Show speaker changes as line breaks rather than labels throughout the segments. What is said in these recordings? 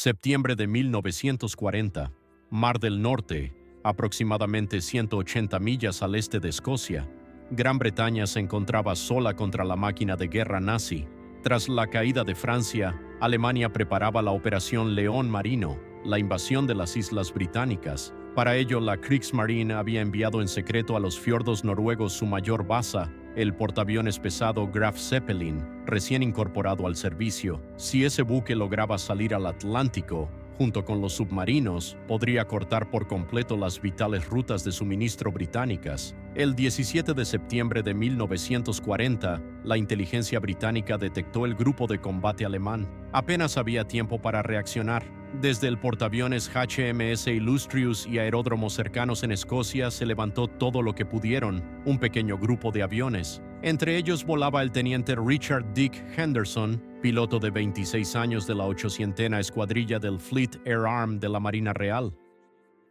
Septiembre de 1940, Mar del Norte, aproximadamente 180 millas al este de Escocia. Gran Bretaña se encontraba sola contra la máquina de guerra nazi. Tras la caída de Francia, Alemania preparaba la Operación León Marino, la invasión de las Islas Británicas. Para ello, la Kriegsmarine había enviado en secreto a los fiordos noruegos su mayor baza, el portaaviones pesado Graf Zeppelin, recién incorporado al servicio. Si ese buque lograba salir al Atlántico, junto con los submarinos, podría cortar por completo las vitales rutas de suministro británicas. El 17 de septiembre de 1940, la inteligencia británica detectó el grupo de combate alemán. Apenas había tiempo para reaccionar. Desde el portaaviones HMS Illustrious y aeródromos cercanos en Escocia se levantó todo lo que pudieron, un pequeño grupo de aviones. Entre ellos volaba el teniente Richard Dick Henderson, piloto de 26 años de la 800ª Escuadrilla del Fleet Air Arm de la Marina Real.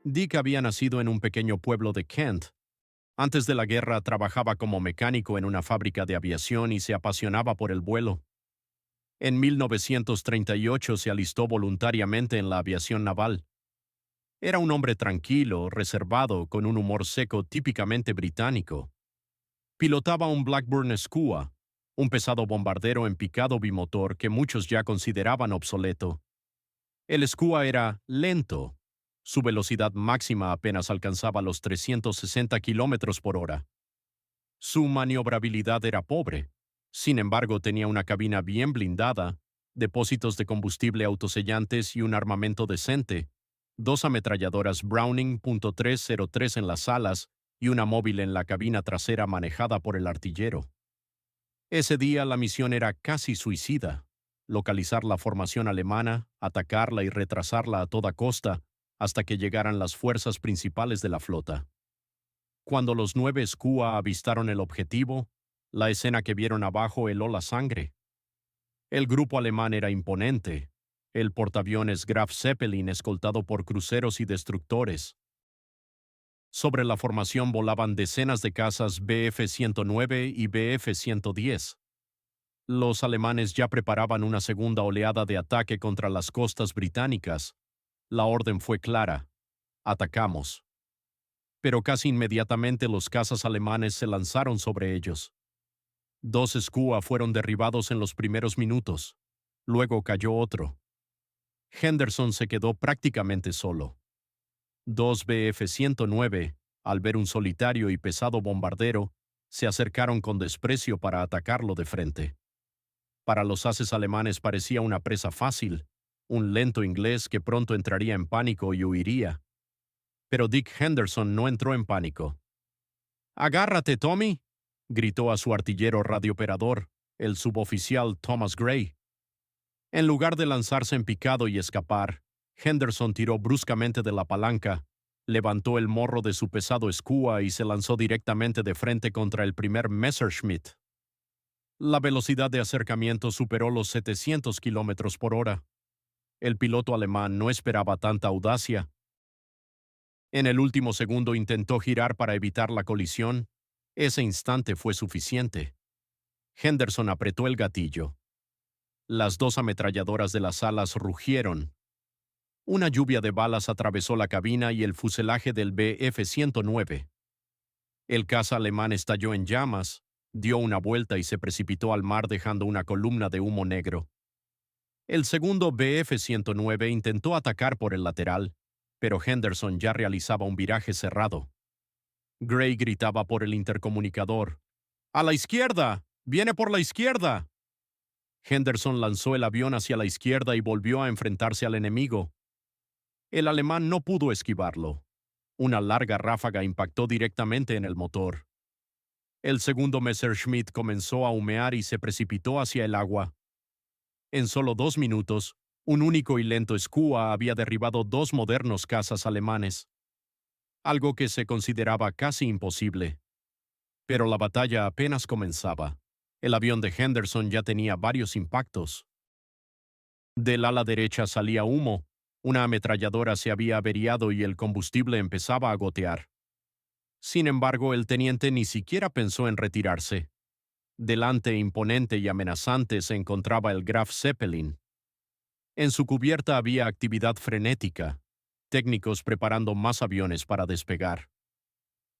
Dick había nacido en un pequeño pueblo de Kent. Antes de la guerra trabajaba como mecánico en una fábrica de aviación y se apasionaba por el vuelo. En 1938 se alistó voluntariamente en la aviación naval. Era un hombre tranquilo, reservado, con un humor seco típicamente británico. Pilotaba un Blackburn Skua, un pesado bombardero en picado bimotor que muchos ya consideraban obsoleto. El Skua era lento. Su velocidad máxima apenas alcanzaba los 360 kilómetros por hora. Su maniobrabilidad era pobre. Sin embargo, tenía una cabina bien blindada, depósitos de combustible autosellantes y un armamento decente, 2 ametralladoras Browning .303 en las alas y una móvil en la cabina trasera manejada por el artillero. Ese día la misión era casi suicida: localizar la formación alemana, atacarla y retrasarla a toda costa hasta que llegaran las fuerzas principales de la flota. Cuando los 9 Skua avistaron el objetivo, la escena que vieron abajo heló la sangre. El grupo alemán era imponente, el portaaviones Graf Zeppelin escoltado por cruceros y destructores. Sobre la formación volaban decenas de cazas Bf-109 y Bf-110. Los alemanes ya preparaban una segunda oleada de ataque contra las costas británicas. La orden fue clara: atacamos. Pero casi inmediatamente los cazas alemanes se lanzaron sobre ellos. 2 Skua fueron derribados en los primeros minutos. Luego cayó otro. Henderson se quedó prácticamente solo. 2 Bf-109, al ver un solitario y pesado bombardero, se acercaron con desprecio para atacarlo de frente. Para los ases alemanes parecía una presa fácil, un lento inglés que pronto entraría en pánico y huiría. Pero Dick Henderson no entró en pánico. «¡Agárrate, Tommy!», gritó a su artillero radiooperador, el suboficial Thomas Gray. En lugar de lanzarse en picado y escapar, Henderson tiró bruscamente de la palanca, levantó el morro de su pesado Skua y se lanzó directamente de frente contra el primer Messerschmitt. La velocidad de acercamiento superó los 700 kilómetros por hora. El piloto alemán no esperaba tanta audacia. En el último segundo intentó girar para evitar la colisión. Ese instante fue suficiente. Henderson apretó el gatillo. Las 2 ametralladoras de las alas rugieron. Una lluvia de balas atravesó la cabina y el fuselaje del Bf-109. El caza alemán estalló en llamas, dio una vuelta y se precipitó al mar dejando una columna de humo negro. El segundo Bf-109 intentó atacar por el lateral, pero Henderson ya realizaba un viraje cerrado. Gray gritaba por el intercomunicador: «¡A la izquierda! ¡Viene por la izquierda!». Henderson lanzó el avión hacia la izquierda y volvió a enfrentarse al enemigo. El alemán no pudo esquivarlo. Una larga ráfaga impactó directamente en el motor. El segundo Messerschmitt comenzó a humear y se precipitó hacia el agua. En solo 2 minutos, un único y lento Skua había derribado 2 modernos cazas alemanes, algo que se consideraba casi imposible. Pero la batalla apenas comenzaba. El avión de Henderson ya tenía varios impactos. Del ala derecha salía humo, una ametralladora se había averiado y el combustible empezaba a gotear. Sin embargo, el teniente ni siquiera pensó en retirarse. Delante, imponente y amenazante, se encontraba el Graf Zeppelin. En su cubierta había actividad frenética, técnicos preparando más aviones para despegar.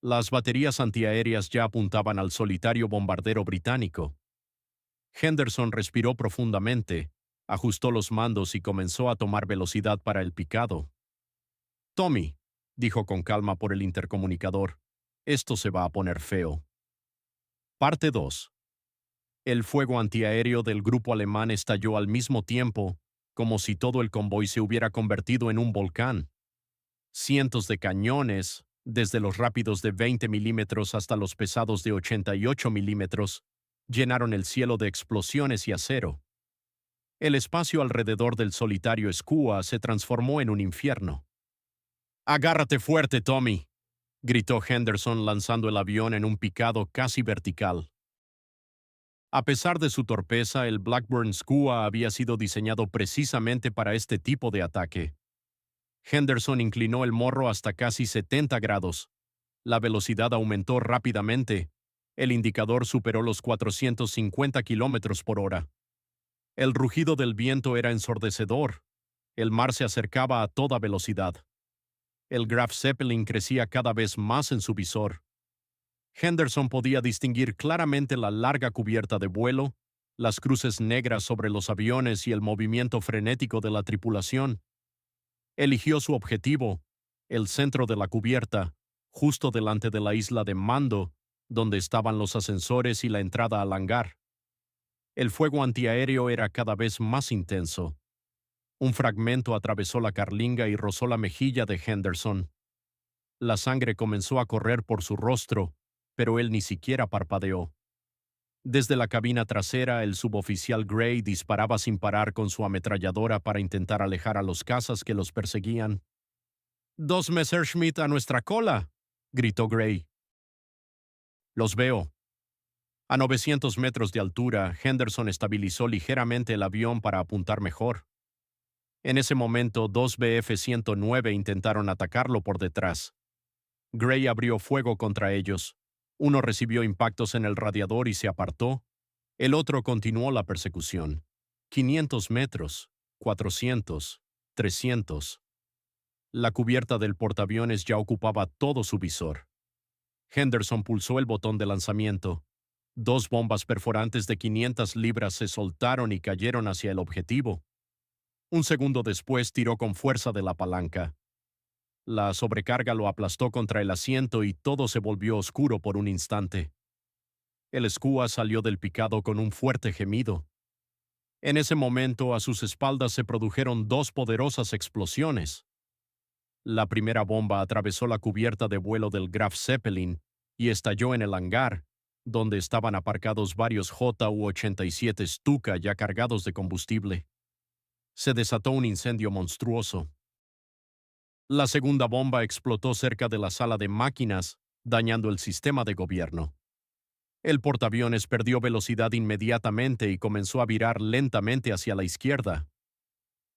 Las baterías antiaéreas ya apuntaban al solitario bombardero británico. Henderson respiró profundamente, ajustó los mandos y comenzó a tomar velocidad para el picado. Tommy, dijo con calma por el intercomunicador, esto se va a poner feo. Parte 2. El fuego antiaéreo del grupo alemán estalló al mismo tiempo, como si todo el convoy se hubiera convertido en un volcán. Cientos de cañones, desde los rápidos de 20 milímetros hasta los pesados de 88 milímetros, llenaron el cielo de explosiones y acero. El espacio alrededor del solitario Skua se transformó en un infierno. «Agárrate fuerte, Tommy», gritó Henderson lanzando el avión en un picado casi vertical. A pesar de su torpeza, el Blackburn Skua había sido diseñado precisamente para este tipo de ataque. Henderson inclinó el morro hasta casi 70 grados. La velocidad aumentó rápidamente. El indicador superó los 450 kilómetros por hora. El rugido del viento era ensordecedor. El mar se acercaba a toda velocidad. El Graf Zeppelin crecía cada vez más en su visor. Henderson podía distinguir claramente la larga cubierta de vuelo, las cruces negras sobre los aviones y el movimiento frenético de la tripulación. Eligió su objetivo, el centro de la cubierta, justo delante de la isla de mando, donde estaban los ascensores y la entrada al hangar. El fuego antiaéreo era cada vez más intenso. Un fragmento atravesó la carlinga y rozó la mejilla de Henderson. La sangre comenzó a correr por su rostro, pero él ni siquiera parpadeó. Desde la cabina trasera, el suboficial Gray disparaba sin parar con su ametralladora para intentar alejar a los cazas que los perseguían. «¡Dos Messerschmitt a nuestra cola!», gritó Gray. «Los veo». A 900 metros de altura, Henderson estabilizó ligeramente el avión para apuntar mejor. En ese momento, dos Bf-109 intentaron atacarlo por detrás. Gray abrió fuego contra ellos. Uno recibió impactos en el radiador y se apartó. El otro continuó la persecución. 500 metros, 400, 300. La cubierta del portaaviones ya ocupaba todo su visor. Henderson pulsó el botón de lanzamiento. Dos bombas perforantes de 500 libras se soltaron y cayeron hacia el objetivo. Un segundo después tiró con fuerza de la palanca. La sobrecarga lo aplastó contra el asiento y todo se volvió oscuro por un instante. El Skua salió del picado con un fuerte gemido. En ese momento, a sus espaldas se produjeron dos poderosas explosiones. La primera bomba atravesó la cubierta de vuelo del Graf Zeppelin y estalló en el hangar, donde estaban aparcados varios Ju-87 Stuka ya cargados de combustible. Se desató un incendio monstruoso. La segunda bomba explotó cerca de la sala de máquinas, dañando el sistema de gobierno. El portaaviones perdió velocidad inmediatamente y comenzó a virar lentamente hacia la izquierda.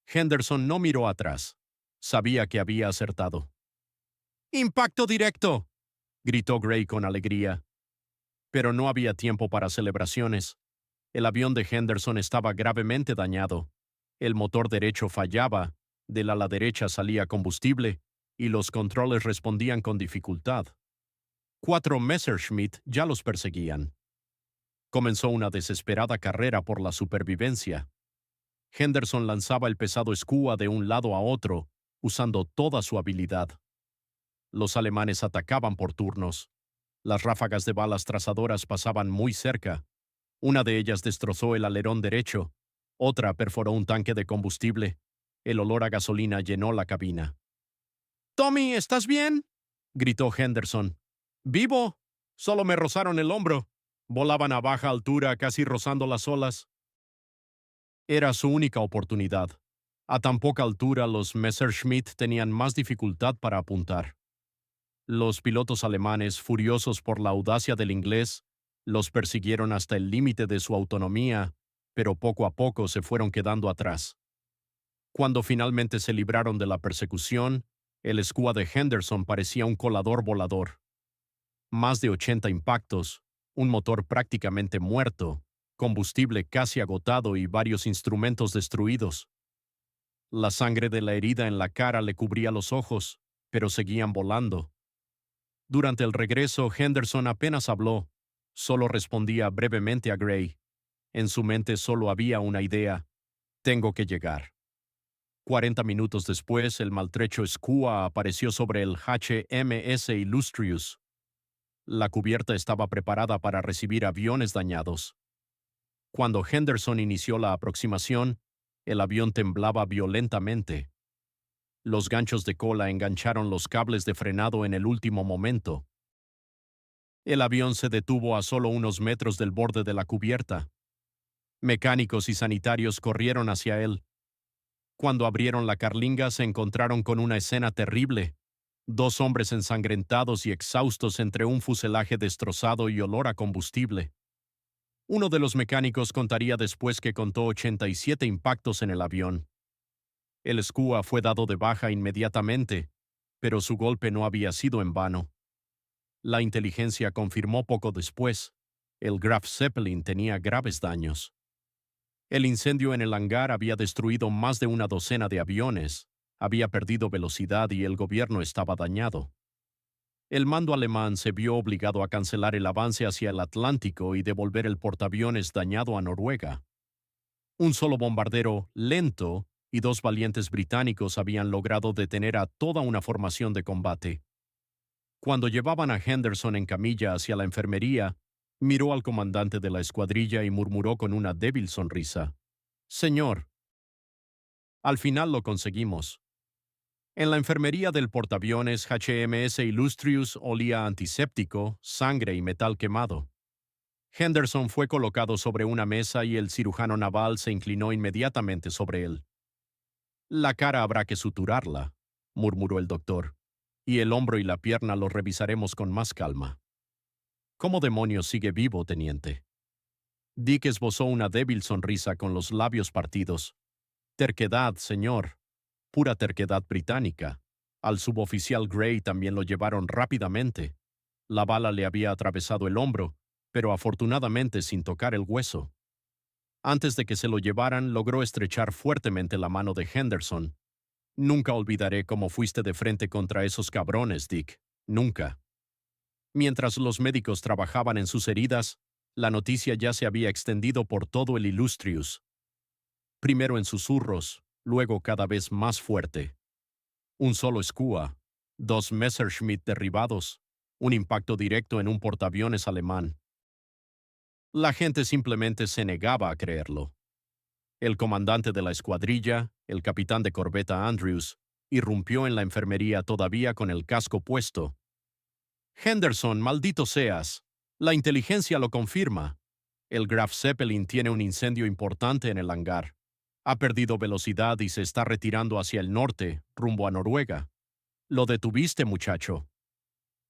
Henderson no miró atrás. Sabía que había acertado. «¡Impacto directo!», gritó Gray con alegría. Pero no había tiempo para celebraciones. El avión de Henderson estaba gravemente dañado. El motor derecho fallaba, del ala derecha salía combustible, y los controles respondían con dificultad. 4 Messerschmitt ya los perseguían. Comenzó una desesperada carrera por la supervivencia. Henderson lanzaba el pesado Skua de un lado a otro, usando toda su habilidad. Los alemanes atacaban por turnos. Las ráfagas de balas trazadoras pasaban muy cerca. Una de ellas destrozó el alerón derecho. Otra perforó un tanque de combustible. El olor a gasolina llenó la cabina. «Tommy, ¿estás bien?», gritó Henderson. «Vivo. Solo me rozaron el hombro». Volaban a baja altura, casi rozando las olas. Era su única oportunidad. A tan poca altura, los Messerschmitt tenían más dificultad para apuntar. Los pilotos alemanes, furiosos por la audacia del inglés, los persiguieron hasta el límite de su autonomía, pero poco a poco se fueron quedando atrás. Cuando finalmente se libraron de la persecución, el Skua de Henderson parecía un colador volador. Más de 80 impactos, un motor prácticamente muerto, combustible casi agotado y varios instrumentos destruidos. La sangre de la herida en la cara le cubría los ojos, pero seguían volando. Durante el regreso, Henderson apenas habló, solo respondía brevemente a Gray. En su mente solo había una idea: tengo que llegar. 40 minutos después, el maltrecho Skua apareció sobre el HMS Illustrious. La cubierta estaba preparada para recibir aviones dañados. Cuando Henderson inició la aproximación, el avión temblaba violentamente. Los ganchos de cola engancharon los cables de frenado en el último momento. El avión se detuvo a solo unos metros del borde de la cubierta. Mecánicos y sanitarios corrieron hacia él. Cuando abrieron la carlinga se encontraron con una escena terrible: dos hombres ensangrentados y exhaustos entre un fuselaje destrozado y olor a combustible. Uno de los mecánicos contaría después que contó 87 impactos en el avión. El Skua fue dado de baja inmediatamente, pero su golpe no había sido en vano. La inteligencia confirmó poco después: el Graf Zeppelin tenía graves daños. El incendio en el hangar había destruido más de una docena de aviones, había perdido velocidad y el gobierno estaba dañado. El mando alemán se vio obligado a cancelar el avance hacia el Atlántico y devolver el portaaviones dañado a Noruega. Un solo bombardero lento y dos valientes británicos habían logrado detener a toda una formación de combate. Cuando llevaban a Henderson en camilla hacia la enfermería, miró al comandante de la escuadrilla y murmuró con una débil sonrisa: «Señor, al final lo conseguimos». En la enfermería del portaaviones HMS Illustrious olía a antiséptico, sangre y metal quemado. Henderson fue colocado sobre una mesa y el cirujano naval se inclinó inmediatamente sobre él. «La cara habrá que suturarla», murmuró el doctor, «y el hombro y la pierna los revisaremos con más calma». «¿Cómo demonios sigue vivo, teniente?». Dick esbozó una débil sonrisa con los labios partidos. «Terquedad, señor. Pura terquedad británica. Al suboficial Gray también lo llevaron rápidamente. La bala le había atravesado el hombro, pero afortunadamente sin tocar el hueso. Antes de que se lo llevaran, logró estrechar fuertemente la mano de Henderson. «Nunca olvidaré cómo fuiste de frente contra esos cabrones, Dick. Nunca». Mientras los médicos trabajaban en sus heridas, la noticia ya se había extendido por todo el Illustrious. Primero en susurros, luego cada vez más fuerte. Un solo Skua, dos Messerschmitt derribados, un impacto directo en un portaaviones alemán. La gente simplemente se negaba a creerlo. El comandante de la escuadrilla, el capitán de corbeta Andrews, irrumpió en la enfermería todavía con el casco puesto. «Henderson, maldito seas. La inteligencia lo confirma. El Graf Zeppelin tiene un incendio importante en el hangar. Ha perdido velocidad y se está retirando hacia el norte, rumbo a Noruega. Lo detuviste, muchacho».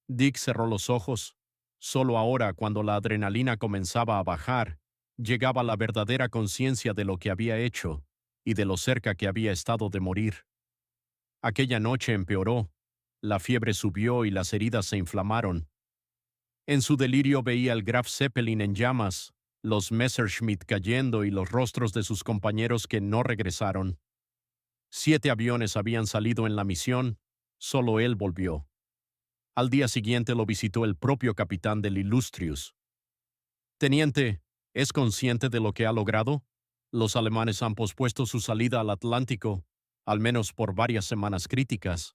Dick cerró los ojos. Solo ahora, cuando la adrenalina comenzaba a bajar, llegaba la verdadera conciencia de lo que había hecho y de lo cerca que había estado de morir. Aquella noche empeoró. La fiebre subió y las heridas se inflamaron. En su delirio veía el Graf Zeppelin en llamas, los Messerschmitt cayendo y los rostros de sus compañeros que no regresaron. 7 aviones habían salido en la misión, solo él volvió. Al día siguiente lo visitó el propio capitán del Illustrious. «Teniente, ¿es consciente de lo que ha logrado? Los alemanes han pospuesto su salida al Atlántico, al menos por varias semanas críticas.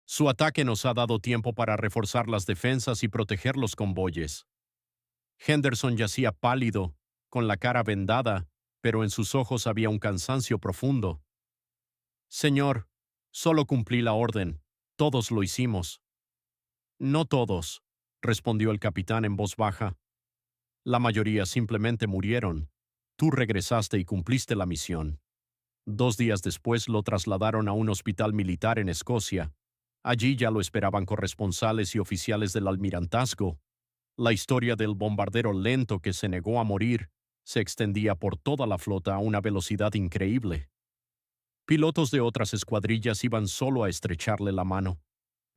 Su ataque nos ha dado tiempo para reforzar las defensas y proteger los convoyes». Henderson yacía pálido, con la cara vendada, pero en sus ojos había un cansancio profundo. «Señor, solo cumplí la orden. Todos lo hicimos». «No todos», respondió el capitán en voz baja. «La mayoría simplemente murieron. Tú regresaste y cumpliste la misión». 2 días después lo trasladaron a un hospital militar en Escocia. Allí ya lo esperaban corresponsales y oficiales del almirantazgo. La historia del bombardero lento que se negó a morir se extendía por toda la flota a una velocidad increíble. Pilotos de otras escuadrillas iban solo a estrecharle la mano.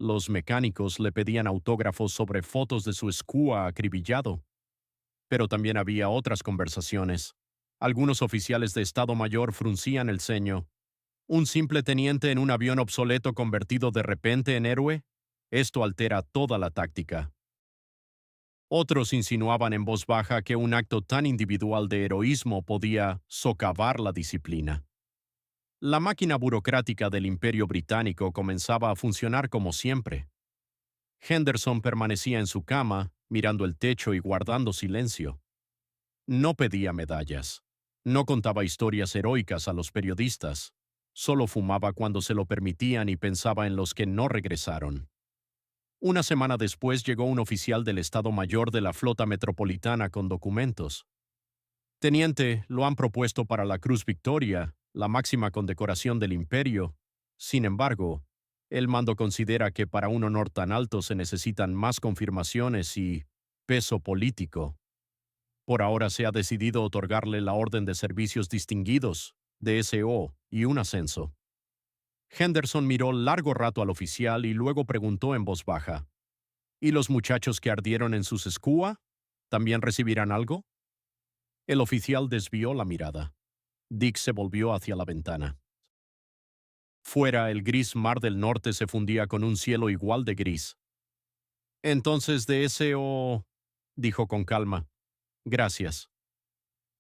Los mecánicos le pedían autógrafos sobre fotos de su Skua acribillado. Pero también había otras conversaciones. Algunos oficiales de Estado Mayor fruncían el ceño, ¿Un simple teniente en un avión obsoleto convertido de repente en héroe? Esto altera toda la táctica. Otros insinuaban en voz baja que un acto tan individual de heroísmo podía socavar la disciplina. La máquina burocrática del Imperio Británico comenzaba a funcionar como siempre. Henderson permanecía en su cama, mirando el techo y guardando silencio. No pedía medallas. No contaba historias heroicas a los periodistas. Solo fumaba cuando se lo permitían y pensaba en los que no regresaron. Una semana después llegó un oficial del Estado Mayor de la Flota Metropolitana con documentos. Teniente, lo han propuesto para la Cruz Victoria, la máxima condecoración del Imperio. Sin embargo, el mando considera que para un honor tan alto se necesitan más confirmaciones y peso político. Por ahora se ha decidido otorgarle la Orden de Servicios Distinguidos, DSO, y un ascenso. Henderson miró largo rato al oficial y luego preguntó en voz baja: ¿Y los muchachos que ardieron en sus SCUA? ¿También recibirán algo? El oficial desvió la mirada. Dick se volvió hacia la ventana. Fuera, el gris mar del norte se fundía con un cielo igual de gris. Entonces, DSO, dijo con calma. Gracias.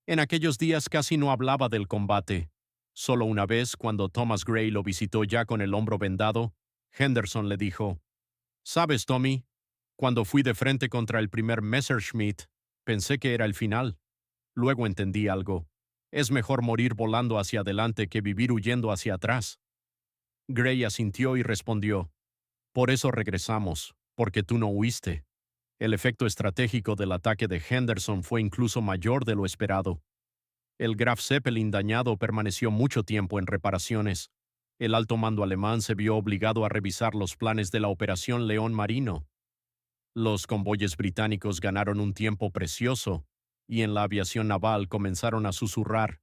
En aquellos días casi no hablaba del combate. Solo una vez, cuando Thomas Gray lo visitó ya con el hombro vendado, Henderson le dijo: «Sabes, Tommy, cuando fui de frente contra el primer Messerschmitt, pensé que era el final. Luego entendí algo. Es mejor morir volando hacia adelante que vivir huyendo hacia atrás». Gray asintió y respondió: «Por eso regresamos, porque tú no huiste». El efecto estratégico del ataque de Henderson fue incluso mayor de lo esperado. El Graf Zeppelin dañado permaneció mucho tiempo en reparaciones. El alto mando alemán se vio obligado a revisar los planes de la Operación León Marino. Los convoyes británicos ganaron un tiempo precioso, y en la aviación naval comenzaron a susurrar: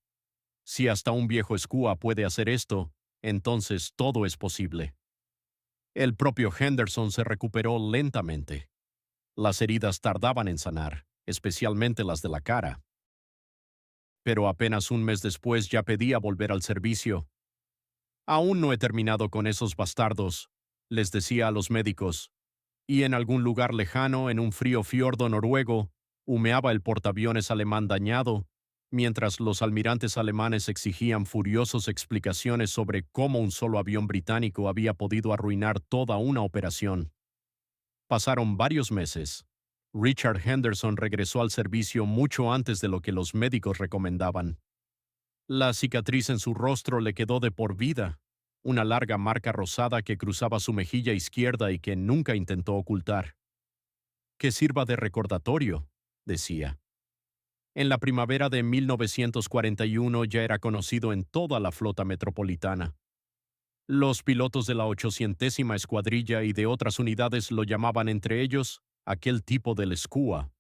si hasta un viejo SCUA puede hacer esto, entonces todo es posible. El propio Henderson se recuperó lentamente. Las heridas tardaban en sanar, especialmente las de la cara. Pero apenas un mes después ya pedía volver al servicio. «Aún no he terminado con esos bastardos», les decía a los médicos, y en algún lugar lejano, en un frío fiordo noruego, humeaba el portaaviones alemán dañado, mientras los almirantes alemanes exigían furiosos explicaciones sobre cómo un solo avión británico había podido arruinar toda una operación. Pasaron varios meses. Richard Henderson regresó al servicio mucho antes de lo que los médicos recomendaban. La cicatriz en su rostro le quedó de por vida, una larga marca rosada que cruzaba su mejilla izquierda y que nunca intentó ocultar. «Que sirva de recordatorio», decía. En la primavera de 1941 ya era conocido en toda la flota metropolitana. Los pilotos de la 800ª Escuadrilla y de otras unidades lo llamaban entre ellos aquel tipo del SCUA.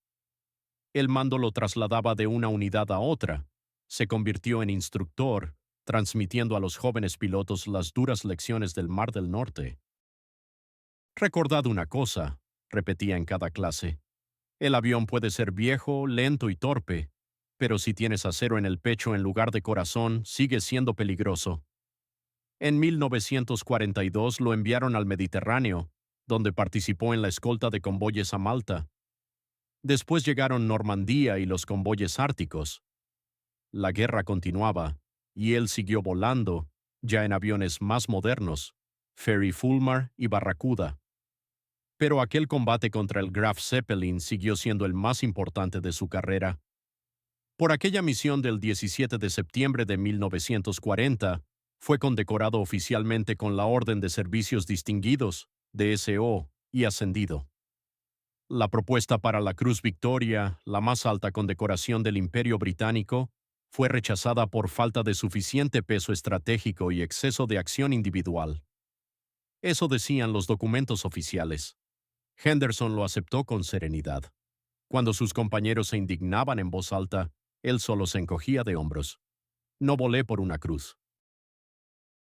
El mando lo trasladaba de una unidad a otra. Se convirtió en instructor, transmitiendo a los jóvenes pilotos las duras lecciones del Mar del Norte. «Recordad una cosa», repetía en cada clase. «El avión puede ser viejo, lento y torpe, pero si tienes acero en el pecho en lugar de corazón, sigue siendo peligroso». En 1942 lo enviaron al Mediterráneo, donde participó en la escolta de convoyes a Malta. Después llegaron Normandía y los convoyes árticos. La guerra continuaba, y él siguió volando, ya en aviones más modernos, Fairey Fulmar y Barracuda. Pero aquel combate contra el Graf Zeppelin siguió siendo el más importante de su carrera. Por aquella misión del 17 de septiembre de 1940, fue condecorado oficialmente con la Orden de Servicios Distinguidos, DSO, y ascendido. La propuesta para la Cruz Victoria, la más alta condecoración del Imperio Británico, fue rechazada por falta de suficiente peso estratégico y exceso de acción individual. Eso decían los documentos oficiales. Henderson lo aceptó con serenidad. Cuando sus compañeros se indignaban en voz alta, él solo se encogía de hombros. «No volé por una cruz.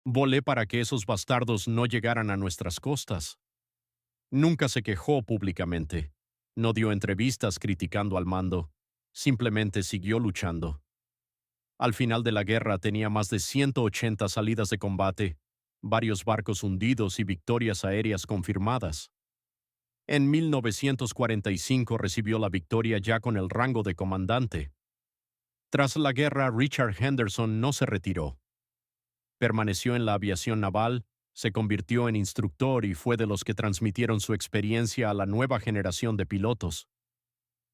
Volé para que esos bastardos no llegaran a nuestras costas». Nunca se quejó públicamente. No dio entrevistas criticando al mando. Simplemente siguió luchando. Al final de la guerra tenía más de 180 salidas de combate, varios barcos hundidos y victorias aéreas confirmadas. En 1945 recibió la victoria ya con el rango de comandante. Tras la guerra, Richard Henderson no se retiró. Permaneció en la aviación naval, se convirtió en instructor y fue de los que transmitieron su experiencia a la nueva generación de pilotos.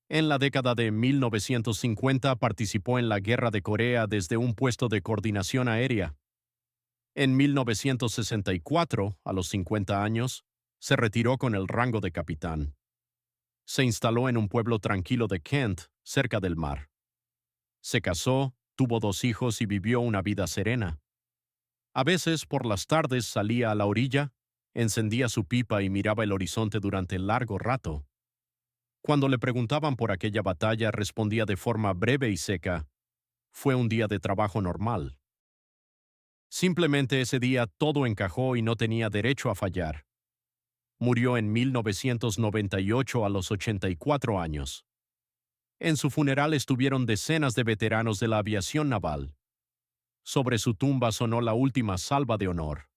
En la década de 1950 participó en la Guerra de Corea desde un puesto de coordinación aérea. En 1964, a los 50 años, se retiró con el rango de capitán. Se instaló en un pueblo tranquilo de Kent, cerca del mar. Se casó, tuvo 2 hijos y vivió una vida serena. A veces, por las tardes, salía a la orilla, encendía su pipa y miraba el horizonte durante largo rato. Cuando le preguntaban por aquella batalla, respondía de forma breve y seca: fue un día de trabajo normal. Simplemente ese día todo encajó y no tenía derecho a fallar. Murió en 1998 a los 84 años. En su funeral estuvieron decenas de veteranos de la aviación naval. Sobre su tumba sonó la última salva de honor.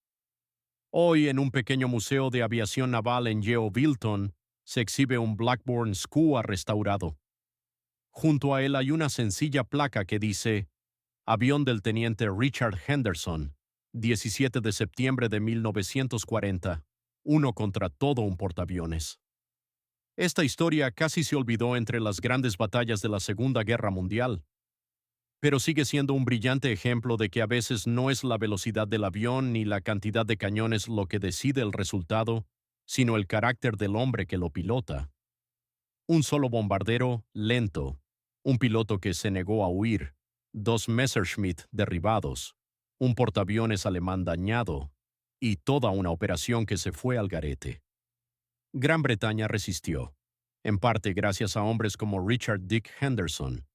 Hoy, en un pequeño museo de aviación naval en Yeovilton, se exhibe un Blackburn Skua restaurado. Junto a él hay una sencilla placa que dice: Avión del teniente Richard Henderson, 17 de septiembre de 1940, uno contra todo un portaaviones. Esta historia casi se olvidó entre las grandes batallas de la Segunda Guerra Mundial, pero sigue siendo un brillante ejemplo de que a veces no es la velocidad del avión ni la cantidad de cañones lo que decide el resultado, sino el carácter del hombre que lo pilota. Un solo bombardero lento, un piloto que se negó a huir, 2 Messerschmitt derribados, un portaaviones alemán dañado, y toda una operación que se fue al garete. Gran Bretaña resistió, en parte gracias a hombres como Richard Dick Henderson,